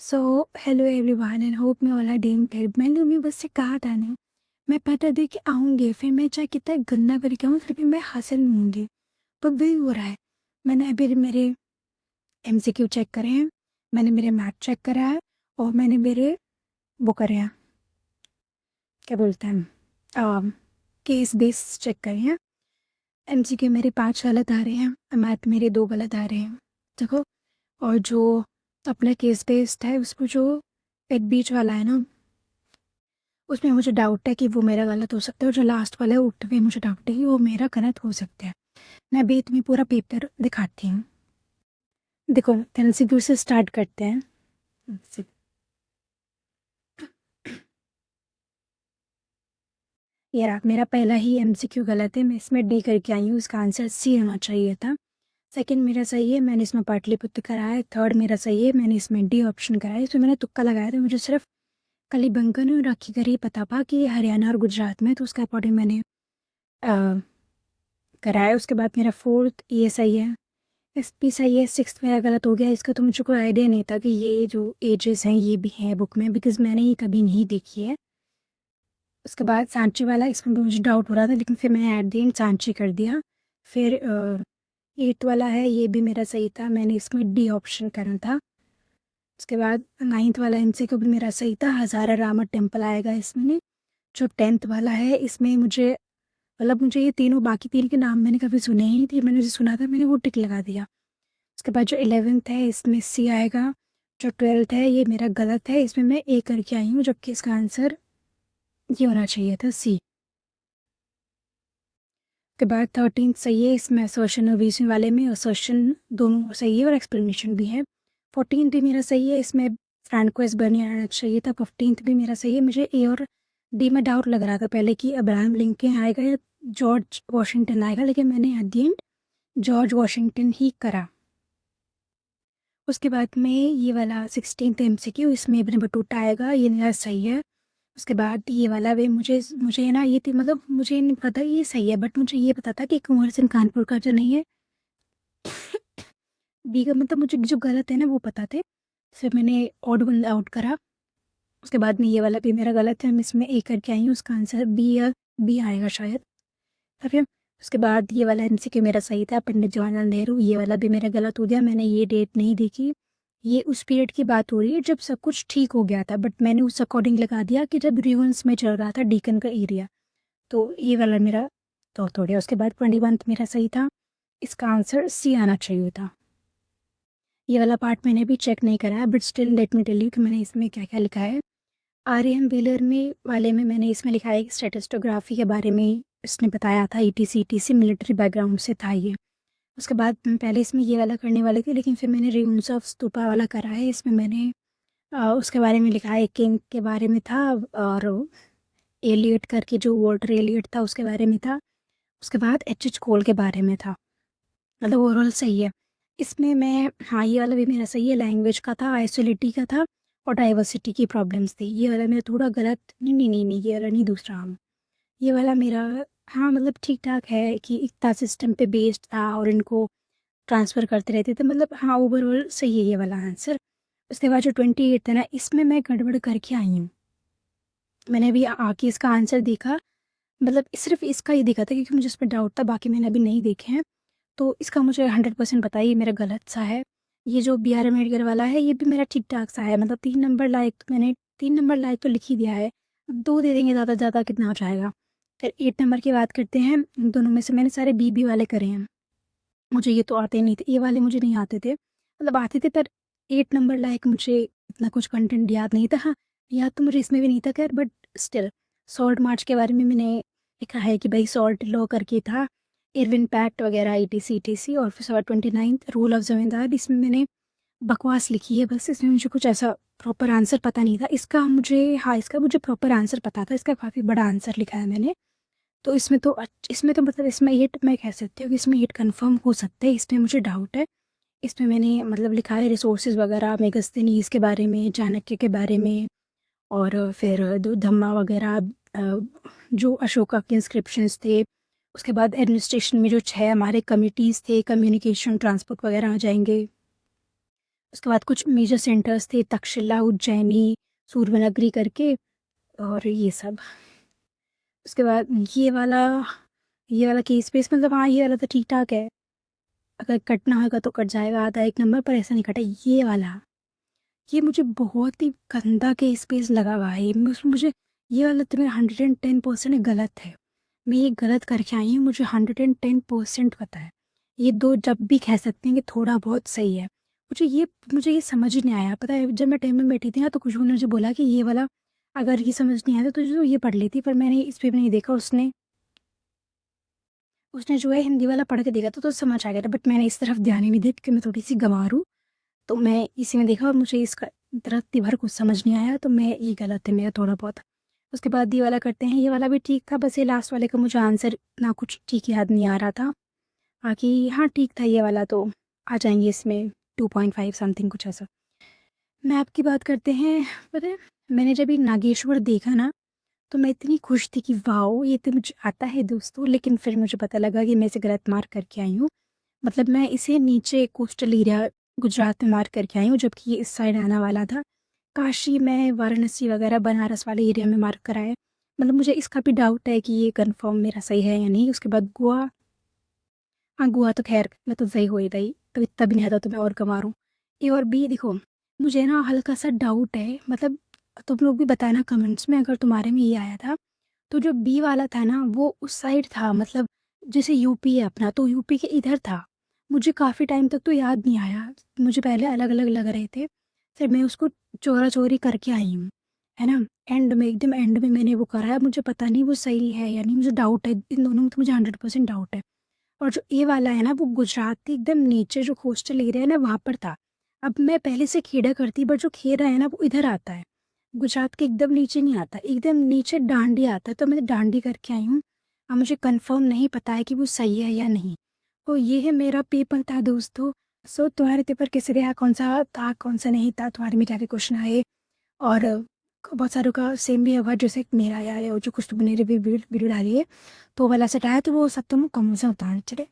So hello everyone and hope मैं all are doing well. मैंने उन्हें बस से कहा था ना, मैं पता दे कि आऊँगी, फिर मैं चाहे कितना गंदा करके आऊँ फिर भी मैं हासिल लूँगी। पर वही हो रहा है। मैंने अभी मेरे एमसीक्यू चेक करे हैं, मैंने मेरे मैथ चेक करा है और मैंने मेरे वो करे हैं, क्या बोलते हैं, केस बेस चेक करे हैं। एमसीक्यू मेरे 5 गलत आ रहे हैं, मैथ मेरे 2 गलत आ रहे हैं। देखो, और जो अपना केस बेस्ड है उसमें जो एट बीच वाला है ना, उसमें मुझे डाउट है कि वो मेरा गलत हो सकता है, और जो लास्ट वाला है उठ पे मुझे डाउट है कि वो मेरा गलत हो सकता है। मैं अभी तुम्हें पूरा पेपर दिखाती हूँ। देखो, एमसीक्यू से स्टार्ट करते हैं। ये रहा, मेरा पहला ही एमसीक्यू गलत है, मैं इसमें डी करके आई हूँ, इसका आंसर सी होना चाहिए था। सेकंड मेरा सही है, मैंने इसमें पाटलिपुत्र कराया है। थर्ड मेरा सही है, मैंने इसमें डी ऑप्शन कराया। इसमें मैंने तुक्का लगाया था, मुझे सिर्फ कलीबंगन और राखी कर ही पता था कि हरियाणा और गुजरात में, तो उसका अकॉर्डिंग मैंने कराया। उसके बाद मेरा फोर्थ ये सही है, एस पी सही है। सिक्स्थ मेरा गलत हो गया, इसका तो मुझे कोई आइडिया नहीं था कि ये जो एजेस हैं ये भी हैं बुक में, बिकॉज मैंने ये कभी नहीं देखी है। उसके बाद सांची वाला, इसमें भी मुझे डाउट हो रहा था, लेकिन फिर मैंने एट द एंड सांची कर दिया। फिर एट्थ वाला है, ये भी मेरा सही था, मैंने इसमें डी ऑप्शन करना था। उसके बाद नाइन्थ वाला एमसीक्यू भी मेरा सही था, हज़ारा रामा टेम्पल आएगा इसमें। जो टेंथ वाला है इसमें मुझे, मतलब मुझे ये तीनों, बाकी तीन के नाम मैंने कभी सुने ही नहीं थे, मैंने जो सुना था मैंने वो टिक लगा दिया। उसके बाद जो 11th है इसमें सी आएगा। जो 12th है ये मेरा गलत है, इसमें मैं ए करके आई हूँ, जबकि इसका आंसर ये होना चाहिए था सी। के बाद 13th सही है, इसमें असर्शन और रीजन वाले में असर्शन दोनों सही है और एक्सप्लेनेशन भी है। 14th भी मेरा सही है, इसमें फ्रांकोइस बर्नी आना चाहिए था। 15th भी मेरा सही है। मुझे ए और डी में डाउट लग रहा था पहले कि अब्राहम लिंकन आएगा या जॉर्ज वॉशिंगटन आएगा, लेकिन मैंने at the end George Washington ही करा। उसके बाद में ये वाला 16th एमसीक्यू, इसमें इब्न बटूता आएगा, ये मेरा सही है। उसके बाद ये वाला वे मुझे मुझे ना ये थी, मतलब मुझे नहीं पता ये सही है, बट मुझे ये पता था कि कुंवर सिंह कानपुर का जो नहीं है बी का, मतलब मुझे जो गलत है ना वो पता थे, फिर मैंने ऑड वन आउट करा। उसके बाद में ये वाला भी मेरा गलत है, मैं इसमें ए करके आई हूँ, उसका आंसर बी या बी आएगा शायद। फिर उसके बाद ये वाला एमसीक्यू मेरा सही था, पंडित जवाहरलाल नेहरू, ये वाला भी मेरा गलत हो गया, मैंने ये डेट नहीं देखी। ये उस पीरियड की बात हो रही है जब सब कुछ ठीक हो गया था, बट मैंने उस अकॉर्डिंग लगा दिया कि जब रिवंस में चल रहा था डीकन का एरिया, तो ये वाला मेरा तो हो गया। उसके बाद 21 मेरा सही था, इसका आंसर सी आना चाहिए था। ये वाला पार्ट मैंने भी चेक नहीं करा है, but still let me tell you कि मैंने इसमें क्या क्या लिखा है। आर एम व्हीलर में वाले में मैंने इसमें लिखा है कि स्टेटोस्टोग्राफी के बारे में इसने बताया था, ईटीसी मिलिट्री बैकग्राउंड से था ये। उसके बाद पहले इसमें ये वाला करने वाले थे, लेकिन फिर मैंने रियून्स ऑफ स्तूपा वाला करा है। इसमें मैंने उसके बारे में लिखा है, किंग के बारे में था, और एलियट करके जो वॉल्टर एलियट था उसके बारे में था। उसके बाद एच कोल के बारे में था। मतलब ओवरऑल सही है। इसमें मैं, हाँ ये वाला भी मेरा सही है, लैंग्वेज का था, आइसोलिटी का था, और डाइवर्सिटी की प्रॉब्लम्स थी। ये वाला मेरा थोड़ा गलत, नहीं नहीं नहीं नहीं, ये वाला नहीं, दूसरा हम, ये वाला मेरा, हाँ मतलब ठीक ठाक है कि इतना सिस्टम पे बेस्ड था और इनको ट्रांसफ़र करते रहते थे, मतलब हाँ ओवरऑल सही है ये वाला आंसर। उसके बाद जो 28 है ना, इसमें मैं गड़बड़ करके आई हूँ। मैंने अभी आके इसका आंसर देखा, मतलब सिर्फ इसका ही देखा था क्योंकि मुझे इस पर डाउट था, बाकी मैंने अभी नहीं देखे हैं। तो इसका मुझे 100% पता है, ये मेरा गलत सा है। ये जो बी आर अम्बेडकर वाला है ये भी मेरा ठीक ठाक सा है, मतलब 3 नंबर लायक, तो मैंने 3 नंबर लायक तो लिख ही दिया है। अब 2 दे देंगे, ज़्यादा से ज़्यादा कितना हो जाएगा। फिर 8 नंबर की बात करते हैं, इन दोनों में से मैंने सारे बी बी वाले करे हैं। मुझे ये तो आते नहीं थे, ये वाले मुझे नहीं आते थे, मतलब आते थे पर 8 नंबर लायक मुझे इतना कुछ कंटेंट याद नहीं था। हाँ, याद तो मुझे इसमें भी नहीं था खैर, बट स्टिल सॉल्ट मार्च के बारे में मैंने लिखा है कि भाई सॉल्ट लॉ करके था, इरविन पैक्ट वगैरह ई टी सी। और फिर 29th रूल ऑफ जमींदार, इसमें मैंने बकवास लिखी है बस, इसमें मुझे कुछ ऐसा प्रॉपर आंसर पता नहीं था इसका मुझे। हाँ, इसका मुझे प्रॉपर आंसर पता था, इसका काफ़ी बड़ा आंसर लिखा है मैंने। तो इसमें तो मतलब इसमें 8 मैं कह सकती हूँ कि इसमें 8 कंफर्म हो सकते हैं, इसमें मुझे डाउट है। इसमें मैंने मतलब लिखा है रिसोर्सेज वगैरह, मेगस्थनीज के बारे में, चाणक्य के बारे में, और फिर दो धम्मा वगैरह, जो अशोका के इंस्क्रिप्शंस थे। उसके बाद एडमिनिस्ट्रेशन में जो 6 हमारे कमिटीज़ थे, कम्युनिकेशन, ट्रांसपोर्ट वगैरह आ जाएंगे। उसके बाद कुछ मेजर सेंटर्स थे, तक्षशिला, उज्जैनी, सूर्यनगरी करके, और ये सब। उसके बाद ये वाला केस वेस, मतलब हाँ ये वाला तो ठीक ठाक है, अगर कटना होगा तो कट जाएगा आधा एक नंबर, पर ऐसा नहीं कटा। ये मुझे बहुत ही गंदा केस पेस लगा हुआ है। मुझे ये वाला तो मेरा 110% गलत है। मैं ये गलत करके आई हूँ, मुझे 110% पता है। ये दो जब भी कह सकते हैं कि थोड़ा बहुत सही है। मुझे ये समझ ही नहीं आया। पता है, जब मैं टाइम में बैठी थी ना, तो खुशबू ने मुझे बोला कि ये वाला अगर ये समझ नहीं आया तो तुझे तो ये पढ़ लेती, पर मैंने इस पे भी नहीं देखा। उसने उसने जो है हिंदी वाला पढ़ के देखा तो समझ आ गया था, बट मैंने इस तरफ ध्यान ही नहीं दिया क्योंकि मैं थोड़ी सी गंवार हूँ। तो मैं इसी में देखा और मुझे इसका रत्ती भर कुछ समझ नहीं आया, तो मैं ये गलत है मेरा थोड़ा बहुत। उसके बाद ये वाला करते हैं, ये वाला भी ठीक था, बस ये लास्ट वाले का मुझे आंसर ना कुछ ठीक याद नहीं आ रहा था। बाकी हाँ ठीक था ये वाला, तो आ जाएंगे इसमें 2.5 समथिंग कुछ ऐसा। मैप की बात करते हैं। पता है, मैंने जब ये नागेश्वर देखा ना, तो मैं इतनी खुश थी कि वाओ ये तो मुझे आता है दोस्तों। लेकिन फिर मुझे पता लगा कि मैं इसे गलत मार्क करके आई हूँ। मतलब मैं इसे नीचे कोस्टल एरिया गुजरात में मार्क करके आई हूँ, जबकि ये इस साइड आना वाला था। काशी में वाराणसी वगैरह बनारस वाले एरिया में मार्क कराया। मतलब मुझे इसका भी डाउट है कि ये कंफर्म मेरा सही है या नहीं। उसके बाद गोवा, हाँ गोवा तो खैर मैं तो सही हो ही गई, तो इतना भी नहीं आता तो मैं और कमा रूँ। ए और बी देखो, मुझे ना हल्का सा डाउट है, मतलब तुम लोग भी बताना कमेंट्स में अगर तुम्हारे में ये आया था। तो जो बी वाला था ना वो उस साइड था, मतलब जैसे यूपी है अपना, तो यूपी के इधर था। मुझे काफ़ी टाइम तक तो याद नहीं आया, मुझे पहले अलग अलग लग रहे थे। फिर मैं उसको चोरा चोरी करके आई हूँ, है ना। एंड में एकदम एंड में मैंने वो करा है, मुझे पता नहीं वो सही है या नहीं, मुझे डाउट है इन दोनों में, तो मुझे 100% डाउट है। और जो ए वाला है ना वो गुजरात के एकदम नीचे जो कोस्टल एरिया है ना वहाँ पर था। अब मैं पहले से खेड़ा करती, बट जो खेड़ा है ना वो इधर आता है, गुजरात के एकदम नीचे नहीं आता, एकदम नीचे डांडी आता है। तो मैं डांडी करके आई हूँ। अब मुझे कंफर्म नहीं पता है कि वो सही है या नहीं। तो ये है मेरा पेपर था दोस्तों। सो तुम्हारे पेपर कैसे रहा, कौन सा था कौन सा नहीं था, तुम्हारे में क्या क्या क्वेश्चन आए, और बहुत सारों का सेम भी होगा जैसे मेरा आया है, और जो कुछ तुमने वीडियो डाली है तो वो वाला सेट आया, तो वो सब तुम कम से उतार चले।